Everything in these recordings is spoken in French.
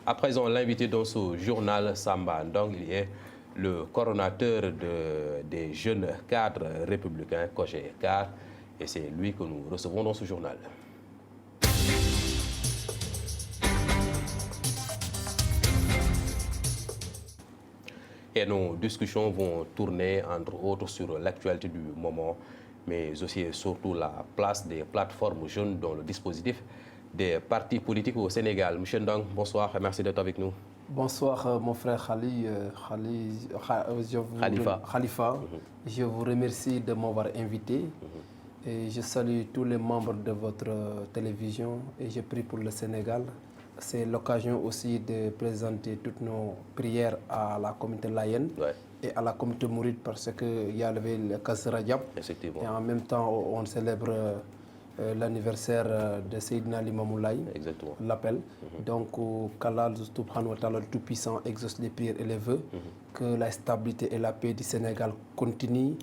À présent, l'invité dans ce journal, Samba Ndong, il est le coordonnateur des jeunes cadres républicains, COJER, et c'est lui que nous recevons dans ce journal. Et nos discussions vont tourner, entre autres, sur l'actualité du moment, mais aussi et surtout la place des plateformes jeunes dans le dispositif des partis politiques au Sénégal. Monsieur Ndong, bonsoir et merci d'être avec nous. Bonsoir mon frère Khalifa. Je vous remercie de m'avoir invité et je salue tous les membres de votre télévision et je prie pour le Sénégal. C'est l'occasion aussi de présenter toutes nos prières à la communauté Layène et à la communauté Mouride parce qu'il y a le Kas Rajab. Et en même temps, on célèbre l'anniversaire de Seydina Limamou Laye, l'appel. Donc, qu'Allah subhanahu wa ta'ala, le Tout-Puissant, exauce les prières et les vœux, que la stabilité et la paix du Sénégal continuent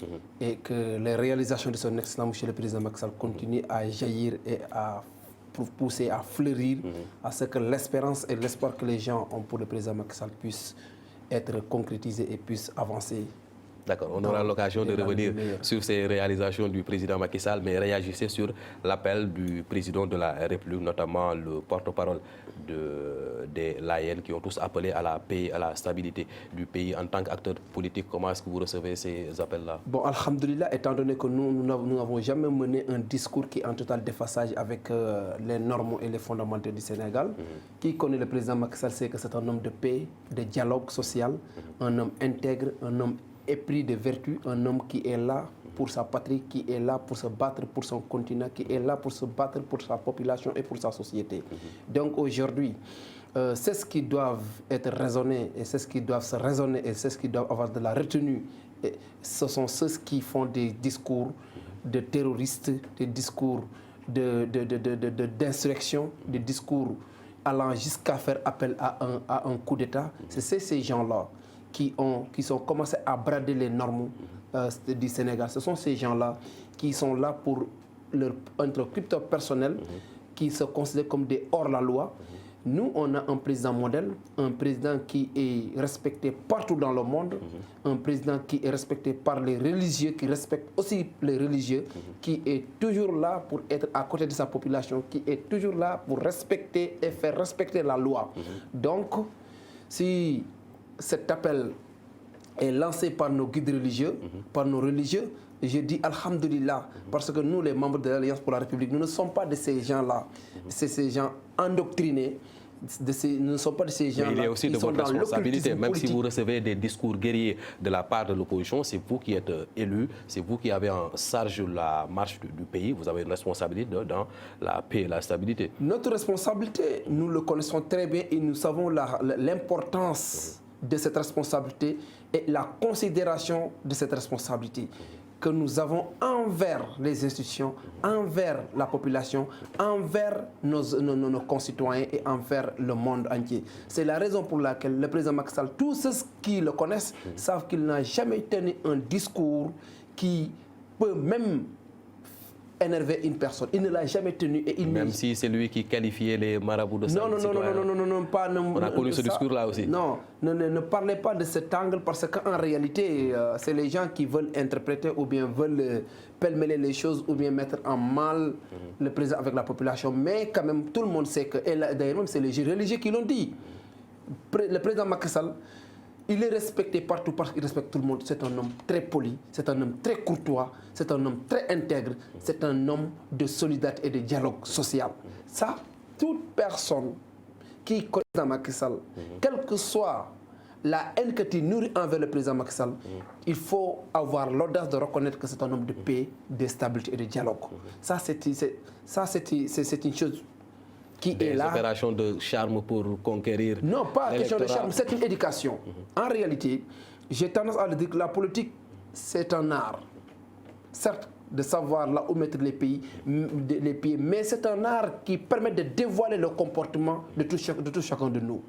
et que les réalisations de son excellence, monsieur le président Macky Sall, continuent à jaillir et à pousser, à fleurir, à ce que l'espérance et l'espoir que les gens ont pour le président Macky Sall puissent être concrétisés et puissent avancer. D'accord, on aura l'occasion de revenir sur ces réalisations du président Macky Sall, mais réagissez sur l'appel du président de la République, notamment le porte-parole des Layènes qui ont tous appelé à la paix, à la stabilité du pays. En tant qu'acteur politique, comment est-ce que vous recevez ces appels-là? Bon, alhamdoulilah, étant donné que nous n'avons jamais mené un discours qui est en total déphasage avec les normes et les fondamentaux du Sénégal, qui connaît le président Macky Sall sait que c'est un homme de paix, de dialogue social, un homme intègre, un homme épris de vertu, un homme qui est là pour sa patrie, qui est là pour se battre pour son continent, qui est là pour se battre pour sa population et pour sa société. Donc aujourd'hui, c'est ce qui doivent être raisonné et c'est ce qui doivent se raisonner et c'est ce qui doivent avoir de la retenue. Et ce sont ceux qui font des discours de terroristes, des discours d'insurrection, des discours allant jusqu'à faire appel à un coup d'État. C'est ces gens-là qui sont commencés à brader les normes du Sénégal. Ce sont ces gens-là qui sont là pour leur interlocuteur personnel, qui se considèrent comme des hors-la-loi. Nous, on a un président modèle, un président qui est respecté partout dans le monde, un président qui est respecté par les religieux, qui respecte aussi les religieux, qui est toujours là pour être à côté de sa population, qui est toujours là pour respecter et faire respecter la loi. Donc, si cet appel est lancé par nos guides religieux, par nos religieux, je dis alhamdoulilah, parce que nous, les membres de l'Alliance pour la République, nous ne sommes pas de ces gens-là, c'est ces gens endoctrinés, nous ne sommes pas de ces gens-là. Mais il y a aussi de votre responsabilité, même si vous recevez des discours guerriers de la part de l'opposition, c'est vous qui êtes élu, c'est vous qui avez en charge la marche du pays, vous avez une responsabilité dans la paix et la stabilité. Notre responsabilité, nous le connaissons très bien et nous savons l'importance de cette responsabilité et la considération de cette responsabilité que nous avons envers les institutions, envers la population, envers nos concitoyens et envers le monde entier. C'est la raison pour laquelle le président Macky Sall, tous ceux qui le connaissent, savent qu'il n'a jamais tenu un discours qui peut même énerver une personne. Il ne l'a jamais tenu. Et même si c'est lui qui qualifiait les marabouts de sang. Non, pas... On a connu ce discours-là aussi. Non, ne parlez pas de cet angle parce qu'en réalité, c'est les gens qui veulent interpréter ou bien veulent pêle-mêler les choses ou bien mettre en mal le président avec la population. Mais quand même, tout le monde sait que, et d'ailleurs même c'est les religieux qui l'ont dit, le président Macky Sall, il est respecté partout parce qu'il respecte tout le monde. C'est un homme très poli, c'est un homme très courtois, c'est un homme très intègre, c'est un homme de solidarité et de dialogue social. Ça, toute personne qui connaît le président Macky Sall, quelle que soit la haine que tu nourris envers le président Macky Sall, il faut avoir l'audace de reconnaître que c'est un homme de paix, de stabilité et de dialogue. Ça, c'est une chose qui des est là. Opérations de charme pour conquérir. Non, pas question de charme, c'est une éducation. En réalité, j'ai tendance à dire que la politique, c'est un art. Certes, de savoir là où mettre les pieds, mais c'est un art qui permet de dévoiler le comportement de tout chacun de nous.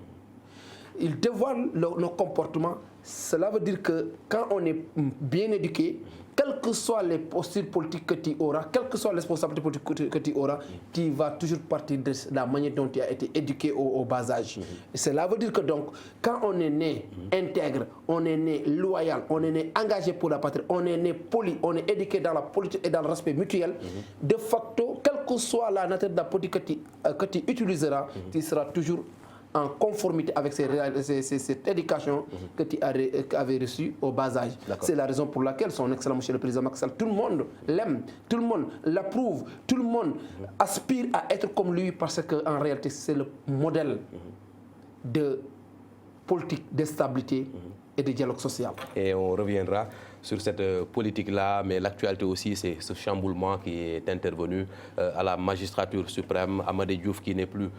Il dévoile nos comportements. Cela veut dire que quand on est bien éduqué, quel quels que soient les postures politiques que tu auras, quelle que soit la responsabilité politique que tu auras, tu vas toujours partir de la manière dont tu as été éduqué au bas âge. Cela veut dire que donc, quand on est né intègre, on est né loyal, on est né engagé pour la patrie, on est né poli, on est éduqué dans la politique et dans le respect mutuel, de facto, quelle que soit la nature de la politique que tu utiliseras, tu seras toujours en conformité avec cette éducation que tu avais reçue au bas âge. C'est la raison pour laquelle son excellent monsieur le président Macky Sall, tout le monde l'aime, tout le monde l'approuve, tout le monde aspire à être comme lui parce qu'en réalité c'est le modèle de politique, de stabilité et de dialogue social. Et on reviendra sur cette politique-là, mais l'actualité aussi, c'est ce chamboulement qui est intervenu à la magistrature suprême. Amadé Diouf qui n'est plus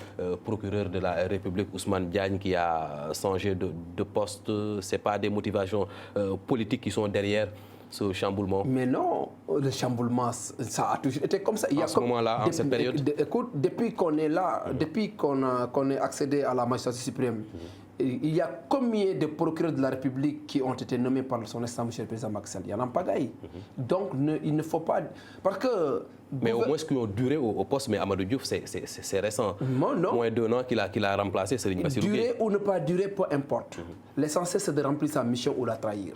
procureur de la République, Ousmane Diagne qui a changé de poste. Ce n'est pas des motivations politiques qui sont derrière ce chamboulement? Mais non, le chamboulement, ça a toujours été comme ça. En ce moment-là, en cette période? Écoute, depuis qu'on est là, depuis qu'on est accédé à la magistrature suprême, il y a combien de procureurs de la République qui ont été nommés par son excellent monsieur le président Macky Sall? Il y en a pas pagaille. Donc, il ne faut pas... Parce que... Mais au moins, ce qui ont duré au poste, mais Amadou Diouf, c'est récent. Non. Moins d'1 an qu'il a remplacé Serigne Bassirou Gueye. Durer ou ne pas durer, peu importe. L'essentiel, c'est de remplir sa mission ou la trahir.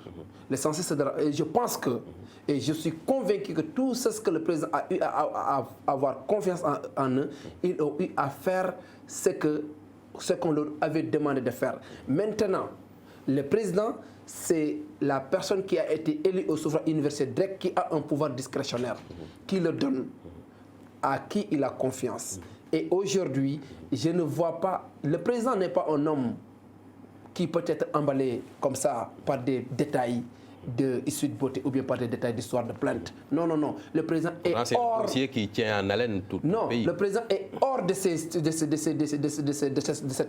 L'essentiel, c'est de... Et je pense que, et je suis convaincu que tout ce que le président a eu à avoir confiance en eux, ils ont eu à faire ce qu'on leur avait demandé de faire. Maintenant, le président, c'est la personne qui a été élue au suffrage universel direct, qui a un pouvoir discrétionnaire, qui le donne à qui il a confiance. Et aujourd'hui, je ne vois pas... Le président n'est pas un homme qui peut être emballé comme ça par des détails issus de beauté ou bien par des détails d'histoire de plainte. Non. Le président est hors... C'est un dossier qui tient en haleine tout le pays. Non, le président est hors de cette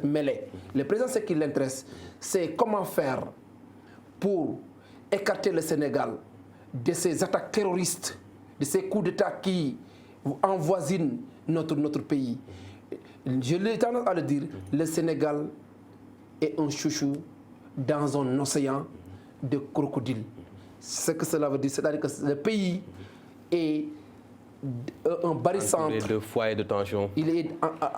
mêlée. Le président, ce qui l'intéresse, c'est comment faire pour écarter le Sénégal de ces attaques terroristes, de ces coups d'État qui envoisinent notre pays. Je l'ai tendance à le dire, le Sénégal est un chouchou dans un océan de crocodiles. Ce que cela veut dire, c'est-à-dire que le pays est un barycentre. Entouré de foyers de tension. Il est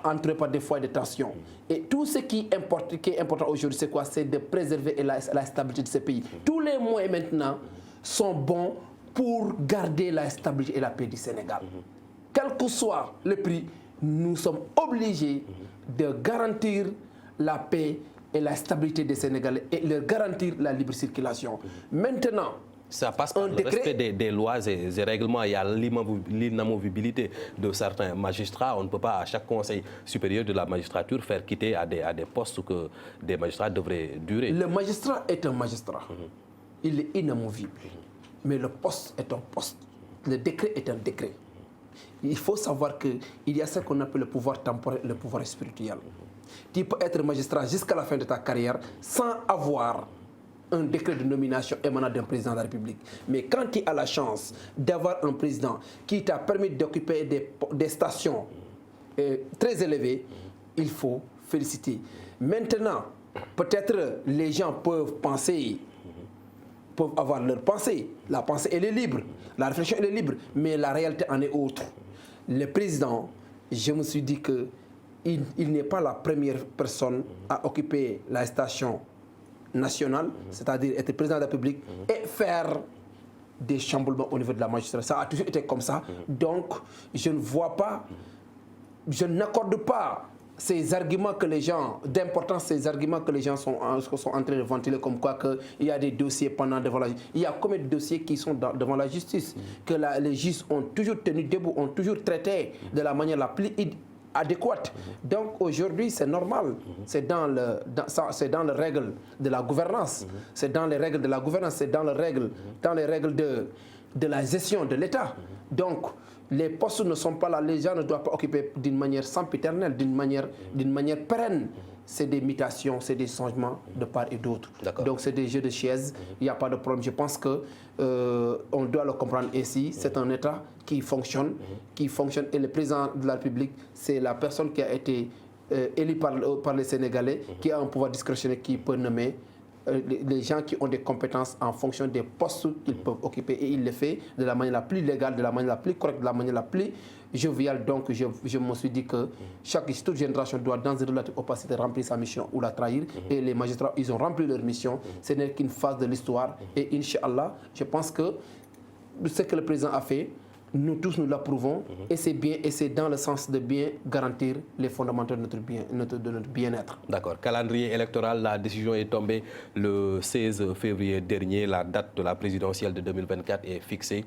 entouré par des foyers de tension. Et tout ce qui est important aujourd'hui, c'est quoi? C'est de préserver la stabilité de ce pays. Tous les moyens maintenant sont bons pour garder la stabilité et la paix du Sénégal. Quel que soit le prix, nous sommes obligés de garantir la paix et la stabilité des Sénégalais et leur garantir la libre circulation. Maintenant, ça passe par le respect des lois et des règlements. Il y a l'inamovibilité de certains magistrats. On ne peut pas, à chaque conseil supérieur de la magistrature, faire quitter à des postes que des magistrats devraient durer. Le magistrat est un magistrat. Il est inamovible. Mais le poste est un poste. Le décret est un décret. Il faut savoir qu'il y a ce qu'on appelle le pouvoir temporel et le pouvoir spirituel. Tu peux être magistrat jusqu'à la fin de ta carrière sans avoir un décret de nomination émanant d'un président de la République. Mais quand tu as la chance d'avoir un président qui t'a permis d'occuper des stations très élevées, il faut féliciter. Maintenant, peut-être les gens peuvent avoir leur pensée. La pensée, elle est libre. La réflexion, elle est libre. Mais la réalité en est autre. Le président, je me suis dit que il n'est pas la première personne à occuper la station nationale, c'est-à-dire être président de la République et faire des chamboulements au niveau de la magistrature. Ça a toujours été comme ça. Donc, je ne vois pas, je n'accorde pas ces arguments que les gens, d'importance, ces arguments que les gens sont en train de ventiler comme quoi il y a des dossiers pendant devant la justice. Il y a combien de dossiers qui sont devant la justice que les juges ont toujours tenu debout, ont toujours traité de la manière la plus adéquate. Donc aujourd'hui, c'est normal. C'est dans les règles de la gouvernance. C'est dans les règles de la gouvernance. C'est dans les règles de la gestion de l'État. Donc, les postes ne sont pas là. Les gens ne doivent pas occuper d'une manière sempiternelle, d'une manière pérenne. C'est des mutations, c'est des changements de part et d'autre. Donc c'est des jeux de chaises. Il n'y a pas de problème. Je pense que on doit le comprendre ainsi. C'est un État qui fonctionne, et le président de la République, c'est la personne qui a été élue par les Sénégalais, qui a un pouvoir discrétionnaire qui peut nommer les gens qui ont des compétences en fonction des postes qu'ils peuvent occuper. Et il le fait de la manière la plus légale, de la manière la plus correcte, de la manière la plus joviale. Donc je me suis dit que toute génération doit, dans une relative opacité, remplir sa mission ou la trahir. Et les magistrats, ils ont rempli leur mission. Ce n'est qu'une phase de l'histoire. Et Inch'Allah, je pense que ce que le président a fait, nous tous nous l'approuvons et c'est bien, et c'est dans le sens de bien garantir les fondamentaux de notre bien-être. D'accord. Calendrier électoral, la décision est tombée le 16 février dernier. La date de la présidentielle de 2024 est fixée.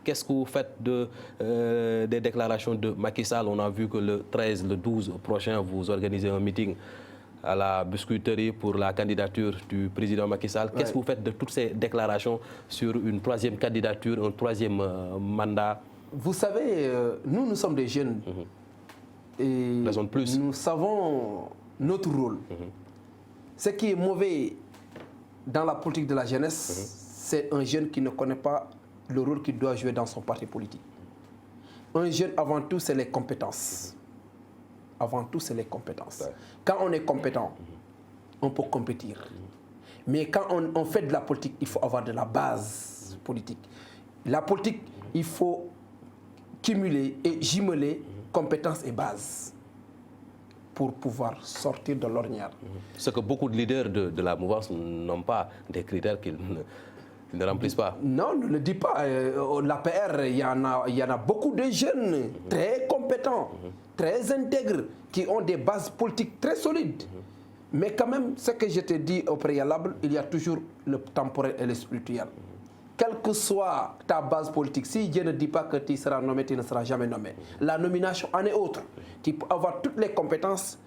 Qu'est-ce que vous faites des déclarations de Macky Sall? On a vu que le 13, le 12 prochain, vous organisez un meeting à la Biscuiterie pour la candidature du président Macky Sall. Qu'est-ce que vous faites de toutes ces déclarations sur une troisième candidature, un troisième mandat? Vous savez, nous sommes des jeunes. Et raison de plus. Nous savons notre rôle. Ce qui est mauvais dans la politique de la jeunesse, c'est un jeune qui ne connaît pas le rôle qu'il doit jouer dans son parti politique. Un jeune, avant tout, c'est les compétences. Avant tout, c'est les compétences. Quand on est compétent, on peut compétir. Mais quand on fait de la politique, il faut avoir de la base politique. La politique, il faut cumuler et jumeler compétences et bases pour pouvoir sortir de l'ornière. Ce que beaucoup de leaders de la mouvance n'ont pas, des critères qu'ils ne remplissent pas. Non, ne le dis pas. L'APR, il y en a beaucoup de jeunes très compétents, très intègres, qui ont des bases politiques très solides. Mais quand même, ce que je te dis au préalable, il y a toujours le temporel et le spirituel. Quelle que soit ta base politique, si Dieu ne dit pas que tu seras nommé, tu ne seras jamais nommé. La nomination en est autre. Tu peux avoir toutes les compétences,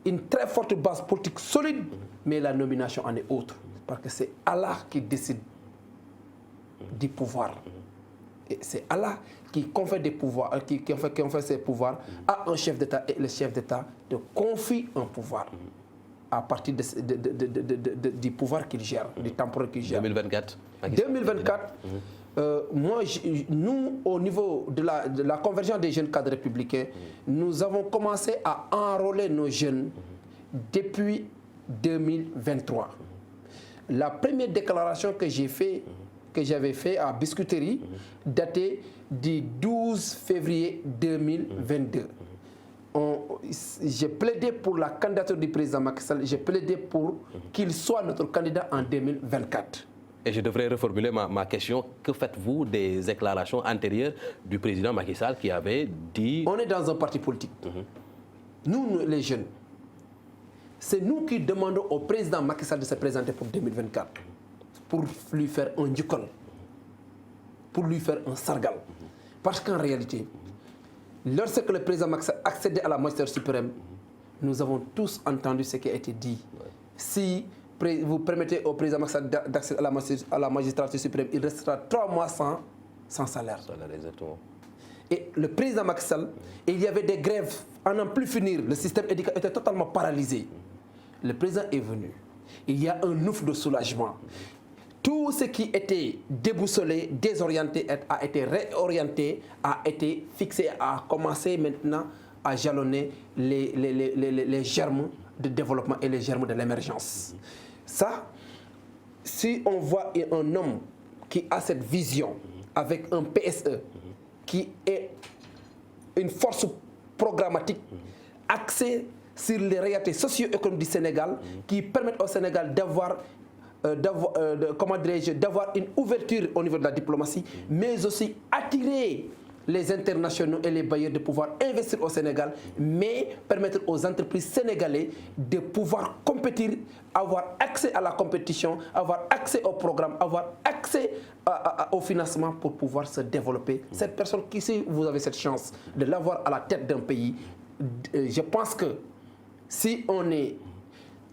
une très forte base politique solide, mais la nomination en est autre. Parce que c'est Allah qui décide du pouvoir. Et c'est Allah qui confère des pouvoirs, qui confère ses pouvoirs à un chef d'État, et le chef d'État te confie un pouvoir à partir du pouvoir qu'il gère, du temporel qu'il gère. 2024. Nous, au niveau de la convergence des jeunes cadres républicains, nous avons commencé à enrôler nos jeunes depuis 2023. La première déclaration que j'avais fait à Biscuiterie, datée du 12 février 2022. J'ai plaidé pour la candidature du président Macky Sall, j'ai plaidé pour qu'il soit notre candidat en 2024. Et je devrais reformuler ma question. Que faites-vous des déclarations antérieures du président Macky Sall qui avait dit... On est dans un parti politique. Nous, les jeunes, c'est nous qui demandons au président Macky Sall de se présenter pour 2024. Pour lui faire un djukol, pour lui faire un sargal. Parce qu'en réalité, lorsque le président Macky Sall accédait à la magistrature suprême, nous avons tous entendu ce qui a été dit. Si vous permettez au président Macky Sall d'accéder à la magistrature suprême, il restera 3 mois sans salaire. Exactement. Et le président Macky Sall, il y avait des grèves à n'en plus finir. Le système éducatif était totalement paralysé. Le président est venu. Il y a un ouf de soulagement. Tout ce qui était déboussolé, désorienté, a été réorienté, a été fixé, a commencé maintenant à jalonner les germes de développement et les germes de l'émergence. Ça, si on voit un homme qui a cette vision avec un PSE, qui est une force programmatique axée sur les réalités socio-économiques du Sénégal, qui permettent au Sénégal d'avoir une ouverture au niveau de la diplomatie, mais aussi attirer les internationaux et les bailleurs de pouvoir investir au Sénégal, mais permettre aux entreprises sénégalaises de pouvoir compétir, avoir accès à la compétition, avoir accès au programme, avoir accès au financement pour pouvoir se développer. Cette personne qui, si vous avez cette chance de l'avoir à la tête d'un pays, je pense que si on est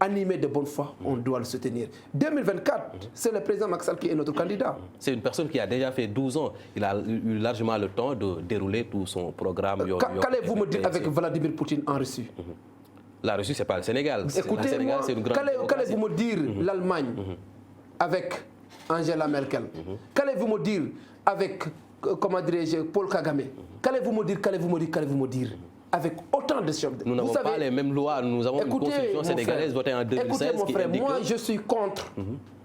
animé de bonne foi, on doit le soutenir. 2024, c'est le président Macky Sall qui est notre candidat. C'est une personne qui a déjà fait 12 ans. Il a eu largement le temps de dérouler tout son programme. Qu'allez-vous me dire avec Vladimir Poutine en Russie? La Russie, ce n'est pas le Sénégal. Écoutez-moi, qu'allez-vous me dire l'Allemagne avec Angela Merkel? Qu'allez-vous me dire avec, comment dirais-je, Paul Kagame? Qu'allez-vous me dire? avec autant de choses. Nous n'avons pas les mêmes lois. Nous avons une constitution sénégalaise votée en 2016. Écoutez, mon frère, moi, que... je suis contre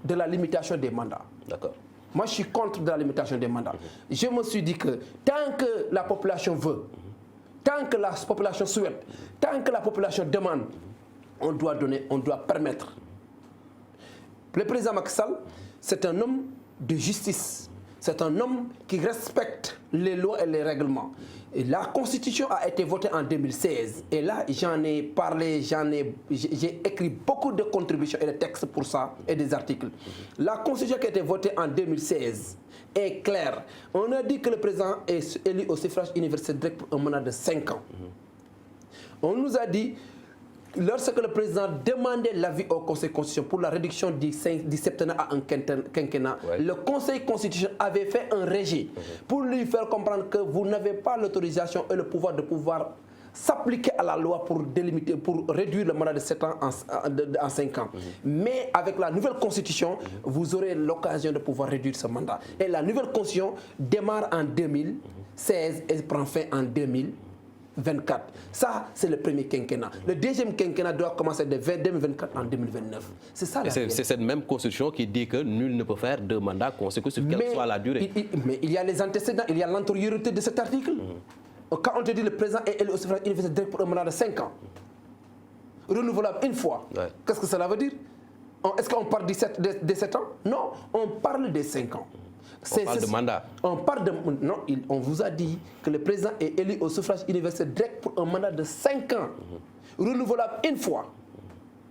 de la limitation des mandats. D'accord. Moi, je suis contre de la limitation des mandats. Je me suis dit que tant que la population veut, tant que la population souhaite, tant que la population demande, on doit donner, on doit permettre. Le président Macky Sall, c'est un homme de justice. C'est un homme qui respecte les lois et les règlements. Et la Constitution a été votée en 2016. Et là, j'en ai parlé, j'ai écrit beaucoup de contributions et de textes pour ça et des articles. La Constitution qui a été votée en 2016 est claire. On a dit que le président est élu au suffrage universel direct pour un mandat de 5 ans. On nous a dit, lorsque le président demandait l'avis au Conseil constitutionnel pour la réduction du septennat à un quinquennat, le Conseil constitutionnel avait fait un rejet pour lui faire comprendre que vous n'avez pas l'autorisation et le pouvoir de pouvoir s'appliquer à la loi pour délimiter, pour réduire le mandat de 7 ans en 5 ans. Mais avec la nouvelle constitution, vous aurez l'occasion de pouvoir réduire ce mandat. Et la nouvelle constitution démarre en 2016 et prend fin en 2024. Ça, c'est le premier quinquennat. Le deuxième quinquennat doit commencer de 2024 en 2029. C'est ça la réalité. C'est cette même constitution qui dit que nul ne peut faire 2 mandats consécutifs, quelle que soit la durée. Mais il y a les antécédents, il y a l'antériorité de cet article. Quand on te dit le président est élu au suffrage universel direct pour un mandat de 5 ans, renouvelable une fois, qu'est-ce que cela veut dire? Est-ce qu'on parle des 7 ans? Non, on parle des 5 ans. On parle de mandat. On parle de... Non, on vous a dit que le président est élu au suffrage universel direct pour un mandat de 5 ans. Renouvelable une fois.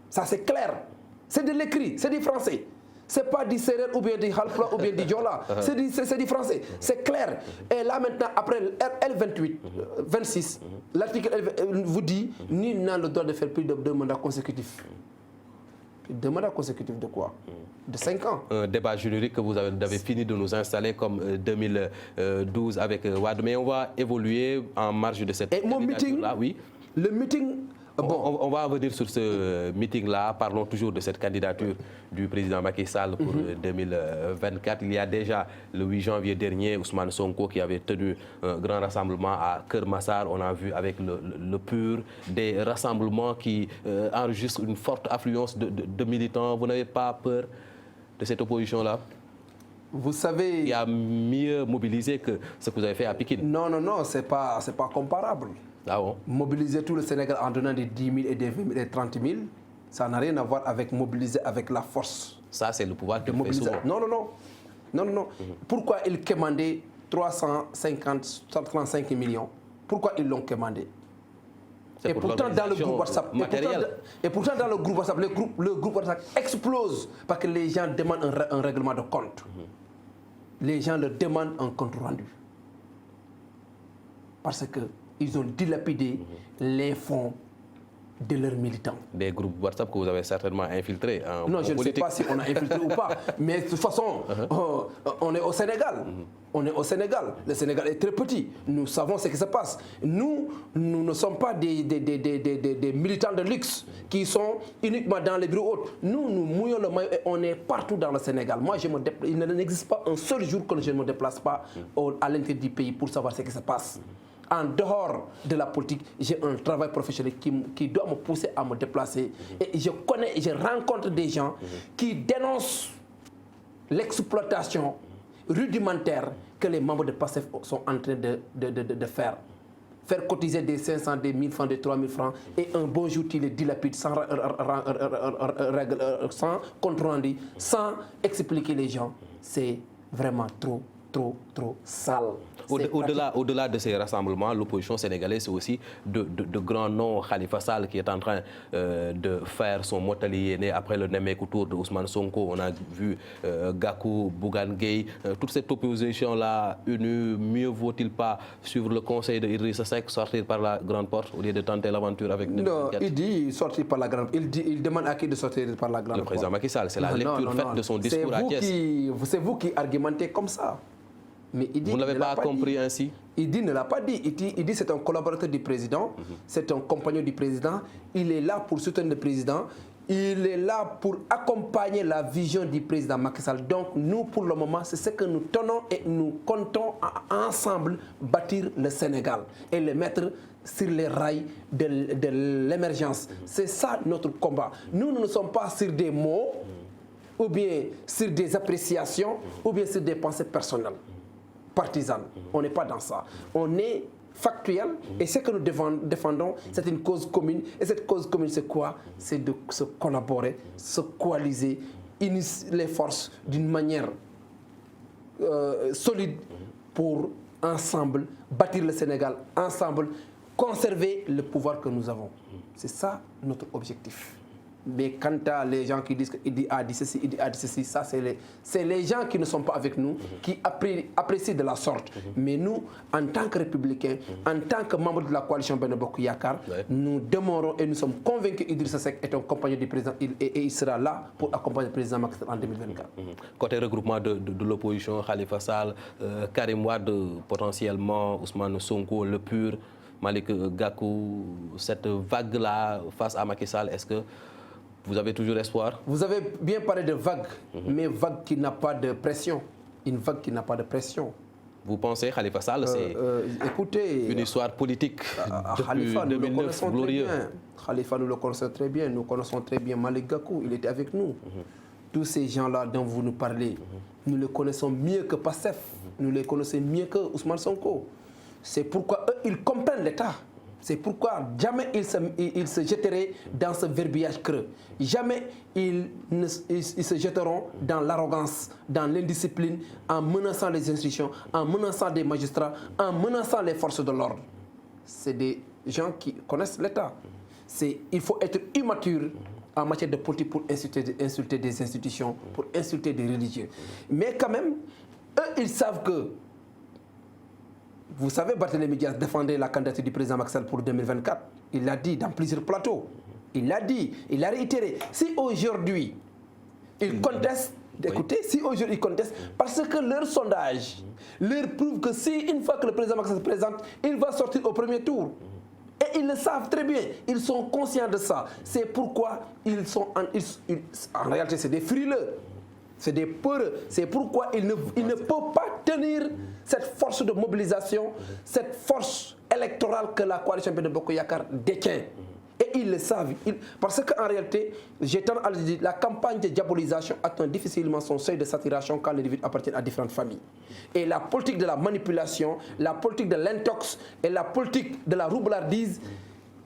Ça, c'est clair. C'est de l'écrit, c'est du français. C'est pas du Sérère ou bien du Halpla ou bien du Diola. C'est du français. C'est clair. Et là, maintenant, après L28, 26, l'article vous dit nul n'a le droit de faire plus de 2 mandats consécutifs. 2 mandats consécutifs de quoi? De 5 ans. Un débat juridique que vous avez fini de nous installer comme 2012 avec Wade. Mais on va évoluer en marge de cette... Et mon meeting, oui. Le meeting... Bon. On va revenir sur ce meeting-là. Parlons toujours de cette candidature du président Macky Sall pour 2024. Il y a déjà, le 8 janvier dernier, Ousmane Sonko qui avait tenu un grand rassemblement à Keur Massar. On a vu avec le PUR des rassemblements qui enregistrent une forte affluence de militants. Vous n'avez pas peur de cette opposition-là? Vous savez... Il y a mieux mobilisé que ce que vous avez fait à Pikine. Non, non, non, c'est pas comparable. Ah bon? Mobiliser tout le Sénégal en donnant des 10 000 et des 20 000 et des 30 000, ça n'a rien à voir avec mobiliser avec la force. Ça, c'est le pouvoir de mobiliser. Non, non, non. Non, non, non. Pourquoi ils commandaient 335 millions? Pourquoi ils l'ont commandé? Et pourtant, dans le groupe WhatsApp, dans le groupe WhatsApp, le groupe WhatsApp explose parce que les gens demandent un règlement de compte. Les gens leur demandent un compte rendu. Parce qu'ils ont dilapidé les fonds de leurs militants. Des groupes WhatsApp que vous avez certainement infiltrés en Non, je politique. ne sais pas si on a infiltré ou pas. Mais de toute façon, on est au Sénégal. On est au Sénégal. Le Sénégal est très petit. Nous savons ce qui se passe. Nous ne sommes pas des militants de luxe qui sont uniquement dans les bureaux hauts. Nous mouillons le maillot et on est partout dans le Sénégal. Moi, il n'existe pas un seul jour que je ne me déplace pas à l'intérieur du pays pour savoir ce qui se passe. En dehors de la politique, j'ai un travail professionnel qui doit me pousser à me déplacer. Et je rencontre des gens qui dénoncent l'exploitation rudimentaire que les membres de PASTEF sont en train de faire. Faire cotiser des 500, des 1000 francs, des 3000 francs et un bon jour, tu les dilapides sans compte rendu, sans expliquer les gens. C'est vraiment trop sale. Au-delà de ces rassemblements, l'opposition sénégalaise, c'est aussi de grands noms. Khalifa Sall qui est en train de faire son motalier né après le Nemekou Tour de Ousmane Sonko. On a vu Gakou, Bougane Gueye. Toute cette opposition-là unie, mieux vaut-il pas suivre le conseil de Idrissa Seck, sortir par la grande porte au lieu de tenter l'aventure avec... Non, il dit sortir par la grande porte. Il demande à qui de sortir par la grande porte? Le président Macky Sall, c'est la lecture faite de son discours à Thiès. C'est vous qui argumentez comme ça. Mais il dit, vous ne l'avez pas compris ainsi? Il dit, ne l'a pas dit. Il dit c'est un collaborateur du président, c'est un compagnon du président. Il est là pour soutenir le président. Il est là pour accompagner la vision du président Macky Sall. Donc nous, pour le moment, c'est ce que nous tenons et nous comptons à ensemble bâtir le Sénégal et le mettre sur les rails de l'émergence. C'est ça notre combat. Nous ne sommes pas sur des mots, ou bien sur des appréciations, ou bien sur des pensées personnelles, partisanes. On n'est pas dans ça. On est factuel, et ce que nous défendons, c'est une cause commune. Et cette cause commune, c'est quoi? C'est de se collaborer, se coaliser, unir les forces d'une manière solide pour ensemble bâtir le Sénégal, ensemble conserver le pouvoir que nous avons. C'est ça notre objectif. Mais quant à les gens qui disent qu'il a dit ceci, il a dit ceci, ça c'est les gens qui ne sont pas avec nous, qui apprécient de la sorte. Mais nous, en tant que républicains, en tant que membres de la coalition Benno Bokk Yakaar, nous demeurons et nous sommes convaincus qu'Idrissa Seck est un compagnon du président et il sera là pour accompagner le président Macky Sall en 2024. Côté regroupement de l'opposition, Khalifa Sall, Karim Wade, potentiellement Ousmane Sonko, le PUR, Malick Gakou, cette vague-là face à Macky Sall, est-ce que vous avez toujours espoir? Vous avez bien parlé de vague, mais vague qui n'a pas de pression. Une vague qui n'a pas de pression. Vous pensez, Khalifa Sall, c'est une histoire politique depuis Khalifa, 2009, glorieux? Khalifa, nous le connaissons très bien. Nous connaissons très bien Malick Gakou, il était avec nous. Tous ces gens-là dont vous nous parlez, nous les connaissons mieux que Pastef. Nous les connaissons mieux que Ousmane Sonko. C'est pourquoi eux, ils comprennent l'État. C'est pourquoi jamais ils se jetteraient dans ce verbiage creux. Jamais ils se jetteront dans l'arrogance, dans l'indiscipline, en menaçant les institutions, en menaçant des magistrats, en menaçant les forces de l'ordre. C'est des gens qui connaissent l'État. Il faut être immature en matière de politique pour insulter des institutions, pour insulter des religieux. Mais quand même, eux, ils savent que vous savez, Barthélémy Dias défendait la candidature du président Macky Sall pour 2024. Il l'a dit dans plusieurs plateaux. Il l'a dit, il l'a réitéré. Si aujourd'hui, ils contestent, écoutez, si aujourd'hui ils contestent, parce que leur sondage leur prouve que si une fois que le président Macky Sall se présente, il va sortir au premier tour. Et ils le savent très bien, ils sont conscients de ça. C'est pourquoi en réalité, c'est des frileux. C'est des peureux. C'est pourquoi ils ne peuvent pas tenir cette force de mobilisation, cette force électorale que la coalition Benno Bokk Yakaar détient. Et ils le savent. Parce qu'en réalité, j'ai tendance à le dire, la campagne de diabolisation atteint difficilement son seuil de saturation quand les individus appartiennent à différentes familles. Et la politique de la manipulation, la politique de l'intox et la politique de la roublardise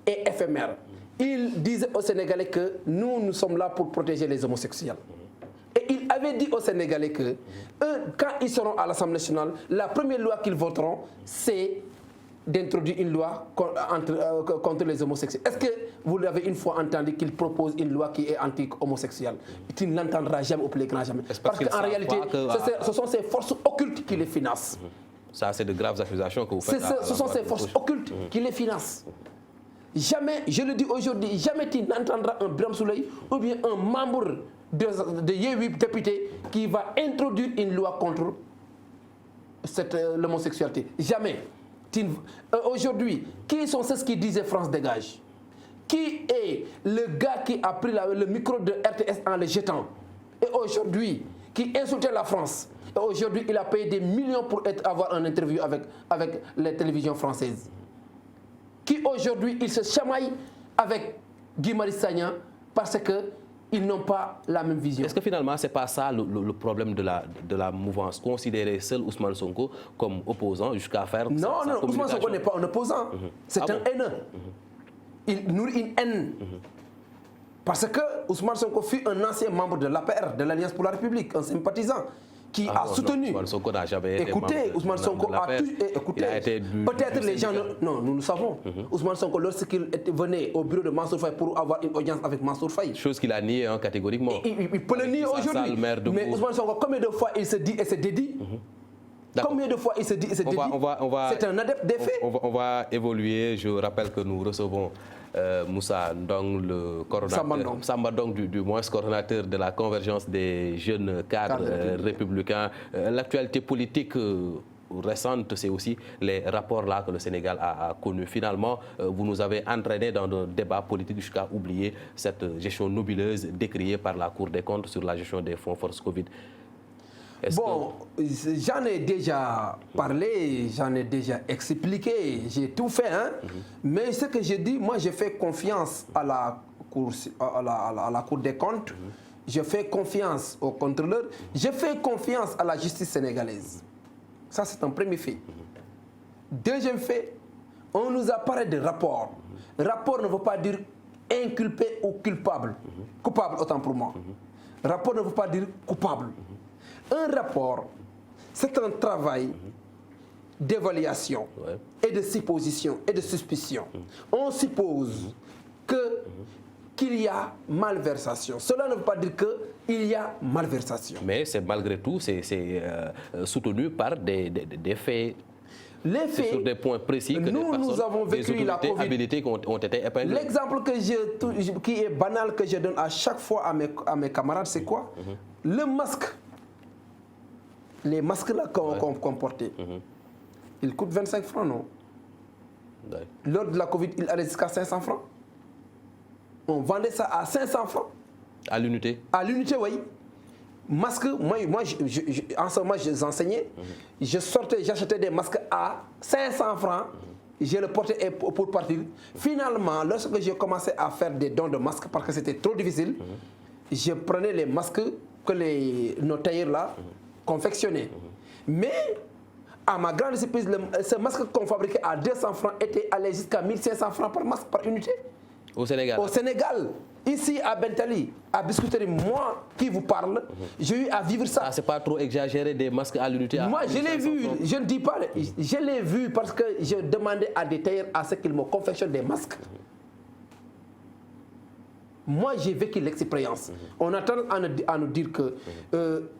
est éphémère. Ils disaient aux Sénégalais que nous sommes là pour protéger les homosexuels. Et il avait dit aux Sénégalais que eux, quand ils seront à l'Assemblée nationale, la première loi qu'ils voteront, c'est d'introduire une loi contre les homosexuels. Est-ce que vous l'avez une fois entendu qu'ils proposent une loi qui est anti-homosexuelle? Tu ne l'entendras jamais au plus grand jamais. Parce qu'en réalité, ce sont ces forces occultes qui les financent. Ça, c'est de graves accusations que vous faites. Ce sont ces forces occultes qui les financent. Jamais, je le dis aujourd'hui, jamais tu n'entendras un Birame Souleye ou bien un membre de Yewwi député qui va introduire une loi contre l'homosexualité. Jamais. Aujourd'hui, qui sont ceux qui disaient France dégage? Qui est le gars qui a pris le micro de RTS en le jetant? Et aujourd'hui, qui insultait la France? Et aujourd'hui, il a payé des millions pour avoir une interview avec les télévisions françaises. Qui aujourd'hui, il se chamaille avec Guy Marius Sagna parce qu'ils n'ont pas la même vision. Est-ce que finalement, ce n'est pas ça le problème de la mouvance? Considérer seul Ousmane Sonko comme opposant jusqu'à faire Non, Ousmane Sonko n'est pas un opposant. C'est un haineux. Il nourrit une haine. Parce que Ousmane Sonko fut un ancien membre de l'APR, de l'Alliance pour la République, un sympathisant qui a soutenu. Ousmane Sonko n'a jamais été écoutez, Ousmane Sonko a tout. Écoutez, peut-être les gens. Non, nous le savons. Ousmane Sonko, lorsqu'il venait au bureau de Mansour Faye pour avoir une audience avec Mansour Faye. Chose qu'il a nié catégoriquement. Il peut le nier aujourd'hui. Mais Ousmane Sonko, combien de fois il se dit et se dédie? Combien de fois il se dit et se dédie? C'est un adepte des faits. On va évoluer. Je rappelle que nous recevons Moussa Ndong, le coordonnateur, Samba Ndong du moins coordonnateur de la convergence des jeunes cadres républicains. L'actualité politique récente, c'est aussi les rapports là que le Sénégal a connus. Finalement, vous nous avez entraînés dans un débat politique jusqu'à oublier cette gestion nobileuse décriée par la Cour des comptes sur la gestion des fonds force Covid. Bon, j'en ai déjà parlé, j'en ai déjà expliqué, j'ai tout fait. Hein? Mais ce que j'ai dit, moi, je fais confiance à la Cour des comptes, je fais confiance au contrôleur, je fais confiance à la justice sénégalaise. Ça, c'est un premier fait. Deuxième fait, on nous a parlé de rapport. Rapport ne veut pas dire inculpé ou culpable. Coupable, autant pour moi. Rapport ne veut pas dire coupable. Un rapport, c'est un travail d'évaluation et de supposition et de suspicion. On suppose qu'il y a malversation. Cela ne veut pas dire qu'il y a malversation. Mais c'est malgré tout, c'est soutenu par des faits. Les faits, sur des points précis que nous avons vécu des la autorités habilitées qui ont été épinglées. L'exemple qui est banal, que je donne à chaque fois à mes camarades, c'est quoi? Le masque. Les masques là qu'on portait, ils coûtent 25 francs, non? Lors de la Covid, il allait jusqu'à 500 francs. On vendait ça à 500 francs. À l'unité? À l'unité, oui. Masque, moi en ce moment, j'enseignais. Je sortais, j'achetais des masques à 500 francs. Je le portais pour partir. Finalement, lorsque j'ai commencé à faire des dons de masques, parce que c'était trop difficile, je prenais les masques que nos tailleurs là confectionnaient. Mais, à ma grande surprise, ce masque qu'on fabriquait à 200 francs était allé jusqu'à 1500 francs par masque, par unité. Au Sénégal? Au Sénégal. Ici, à Bentali, à Biscuiterie, moi qui vous parle, j'ai eu à vivre ça. Ah, c'est pas trop exagéré, des masques à l'unité? Moi, je l'ai vu, je ne dis pas, je l'ai vu parce que je demandais à des tailleurs à ce qu'ils me confectionnent des masques. Moi, j'ai vécu l'expérience. On attend à nous dire que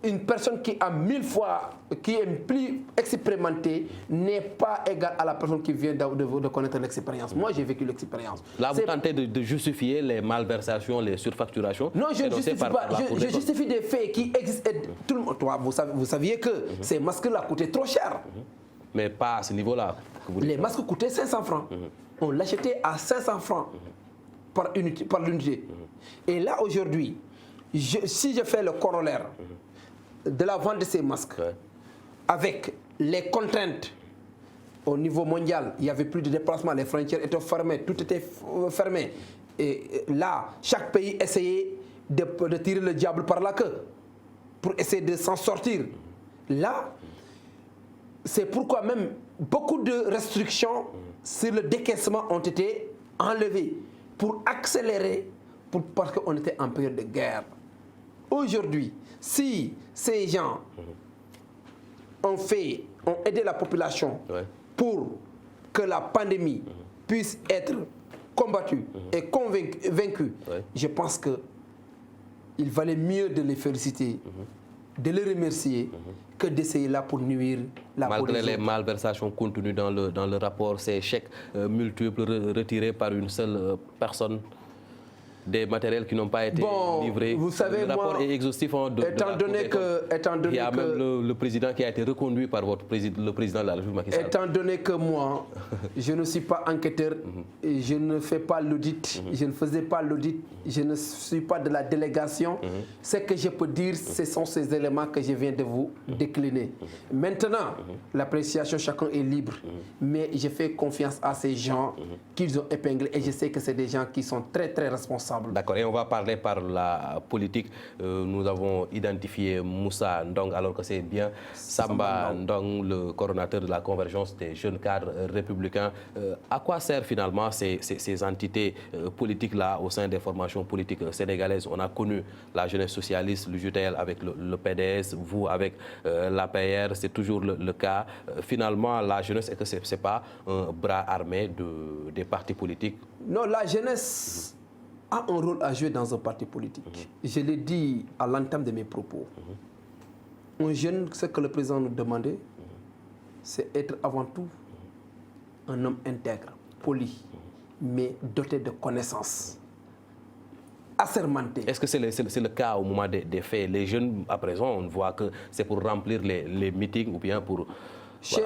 une personne qui a 1000 fois, qui est plus expérimentée, n'est pas égale à la personne qui vient de connaître l'expérience. Moi, j'ai vécu l'expérience. Là, vous tentez de justifier les malversations, les surfacturations? Non, je ne justifie pas. Je justifie des faits qui existent. Tout le monde, toi, vous saviez que ces masques-là coûtaient trop cher. Mais pas à ce niveau-là. Les masques coûtaient 500 francs. On l'achetait à 500 francs. Par l'unité. Et là, aujourd'hui, si je fais le corollaire de la vente de ces masques, avec les contraintes au niveau mondial, il n'y avait plus de déplacement, les frontières étaient fermées, tout était fermé. Et là, chaque pays essayait de tirer le diable par la queue pour essayer de s'en sortir. Là, c'est pourquoi même beaucoup de restrictions sur le décaissement ont été enlevées, pour accélérer, parce qu'on était en période de guerre. Aujourd'hui, si ces gens ont aidé la population pour que la pandémie puisse être combattue et vaincue, je pense qu'il valait mieux de les féliciter, de les remercier, que d'essayer là pour nuire la population. Malgré les malversations contenues dans le rapport, ces chèques multiples retirés par une seule personne, des matériels qui n'ont pas été livrés. Vous savez, le rapport est exhaustif. Étant donné que il y a même le président qui a été reconduit par le président de la République, Macky Sall. Étant donné que moi, je ne suis pas enquêteur, et je ne fais pas l'audit, je ne faisais pas l'audit, je ne suis pas de la délégation, ce que je peux dire, ce sont ces éléments que je viens de vous décliner. Maintenant, l'appréciation, chacun est libre, mais je fais confiance à ces gens qu'ils ont épinglés et je sais que c'est des gens qui sont très très responsables. D'accord, et on va parler par la politique. Nous avons identifié Moussa Ndong, alors que c'est bien Samba Ndong, le coordonnateur de la convergence des jeunes cadres républicains. À quoi servent finalement ces entités politiques-là au sein des formations politiques sénégalaises? On a connu la jeunesse socialiste, l'UJTL avec le PDS, vous avec l'APR, c'est toujours le cas. Finalement, la jeunesse, est-ce que ce n'est pas un bras armé des partis politiques? Non, la jeunesse a un rôle à jouer dans un parti politique. Je l'ai dit à l'entame de mes propos. Un jeune, ce que le président nous demandait, c'est être avant tout un homme intègre, poli, mais doté de connaissances, assermenté. Est-ce que c'est le cas au moment des faits? Les jeunes, à présent, on voit que c'est pour remplir les meetings ou bien pour... Chez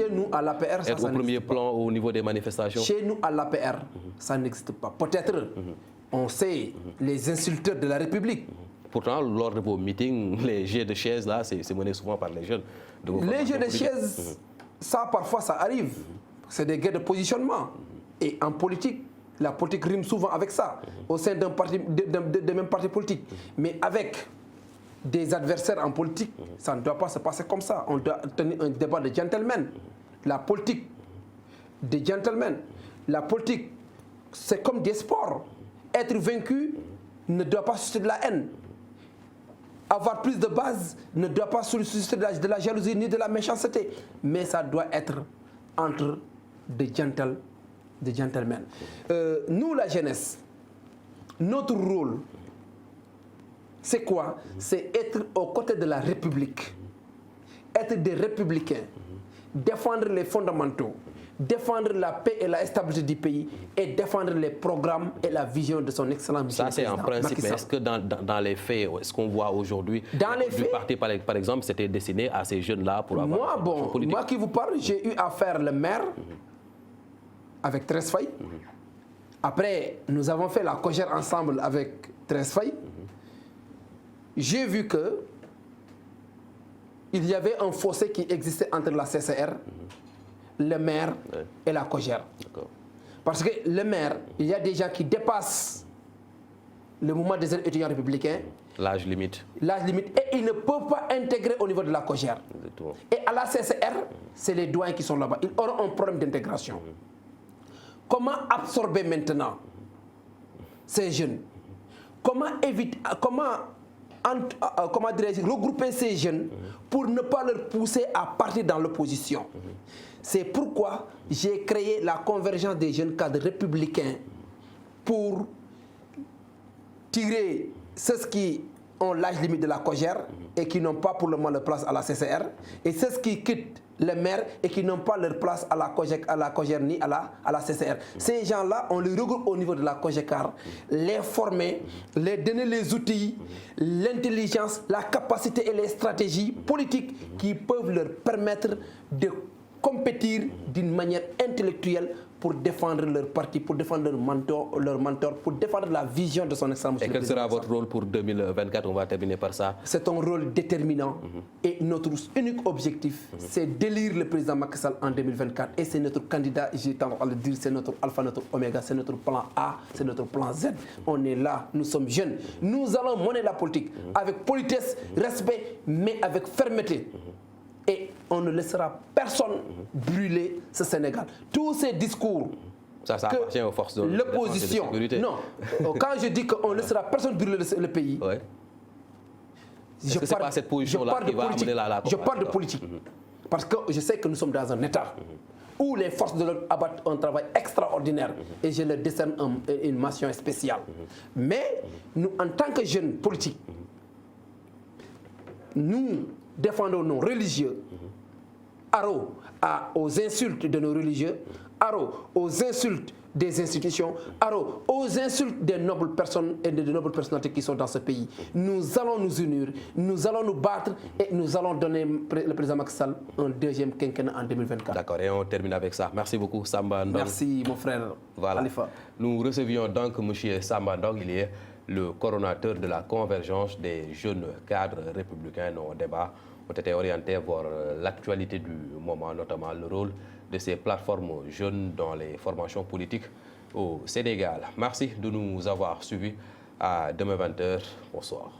nous, à l'APR, ça être au premier plan au niveau des manifestations? Chez nous, à l'APR, ça n'existe pas. Peut-être, on sait les insulteurs de la République, Pourtant, lors de vos meetings, les jeux de chaises, là, c'est mené souvent par les jeunes. Les jeux de chaises, ça, parfois, ça arrive. C'est des guerres de positionnement. Et en politique, la politique rime souvent avec ça, au sein d'un parti, de même parti politique. Mais avec des adversaires en politique, ça ne doit pas se passer comme ça. On doit tenir un débat de gentlemen. La politique, des gentlemen. La politique, c'est comme des sports. Être vaincu ne doit pas susciter de la haine. Avoir plus de base ne doit pas susciter de la jalousie ni de la méchanceté. Mais ça doit être entre des gentlemen. Nous, la jeunesse, notre rôle, c'est quoi? C'est être aux côtés de la République, être des républicains, défendre les fondamentaux, défendre la paix et la stabilité du pays et défendre les programmes et la vision de son excellence. Ça, c'est en principe, mais est-ce que dans les faits, est-ce qu'on voit aujourd'hui du parti, par exemple, c'était destiné à ces jeunes-là pour avoir moi qui vous parle, j'ai eu à faire le maire avec Thérèse Faye. Après, nous avons fait la cogère ensemble avec Thérèse Faye. J'ai vu que il y avait un fossé qui existait entre la CCR, le maire et la cogère. Parce que le maire, il y a des gens qui dépassent le mouvement des étudiants républicains. L'âge limite. L'âge limite. Et ils ne peuvent pas intégrer au niveau de la cogère. Et à la CCR, c'est les doyens qui sont là-bas. Ils auront un problème d'intégration. Comment absorber maintenant ces jeunes? Comment éviter, comment regrouper ces jeunes pour ne pas leur pousser à partir dans l'opposition? C'est pourquoi j'ai créé la convergence des jeunes cadres républicains pour tirer ceux qui ont l'âge limite de la cogère et qui n'ont pas pour le moment leur place à la CCR, et ceux qui quittent le maire et qui n'ont pas leur place à la cogère ni à la CCR. Ces gens-là, on les regroupe au niveau de la COGECAR, les former, les donner les outils, l'intelligence, la capacité et les stratégies politiques qui peuvent leur permettre de compétir d'une manière intellectuelle pour défendre leur parti, pour défendre leur mentor, pour défendre la vision de son excellence. Et quel sera votre rôle pour 2024? On va terminer par ça. C'est un rôle déterminant et notre unique objectif, c'est d'élire le président Macky Sall en 2024. Et c'est notre candidat, j'ai tendance à le dire, c'est notre alpha, notre oméga, c'est notre plan A, c'est notre plan Z. On est là, nous sommes jeunes. Nous allons mener la politique avec politesse, respect, mais avec fermeté. Et on ne laissera personne brûler ce Sénégal. Tous ces discours, ça appartient aux forces de l'opposition. Non, quand je dis qu'on ne laissera personne brûler le pays, je parle, cette position-là qui va amener la je parle de politique. Parce que je sais que nous sommes dans un État où les forces de l'ordre abattent un travail extraordinaire et je leur décerne une mention spéciale. Mais nous, en tant que jeunes politiques, nous défendons nos religieux, aux insultes de nos religieux, aux insultes des institutions, aux insultes des nobles personnes et des nobles personnalités qui sont dans ce pays. Nous allons nous unir, nous allons nous battre et nous allons donner le président Macky Sall un deuxième quinquennat en 2024. D'accord, et on termine avec ça. Merci beaucoup, Samba Ndong. Merci, mon frère Khalifa. Nous recevions donc M. Samba Ndong, il est le coordonnateur de la convergence des jeunes cadres républicains. Nos débats ont été orientés vers l'actualité du moment, notamment le rôle de ces plateformes jeunes dans les formations politiques au Sénégal. Merci de nous avoir suivis. À demain 20h. Bonsoir.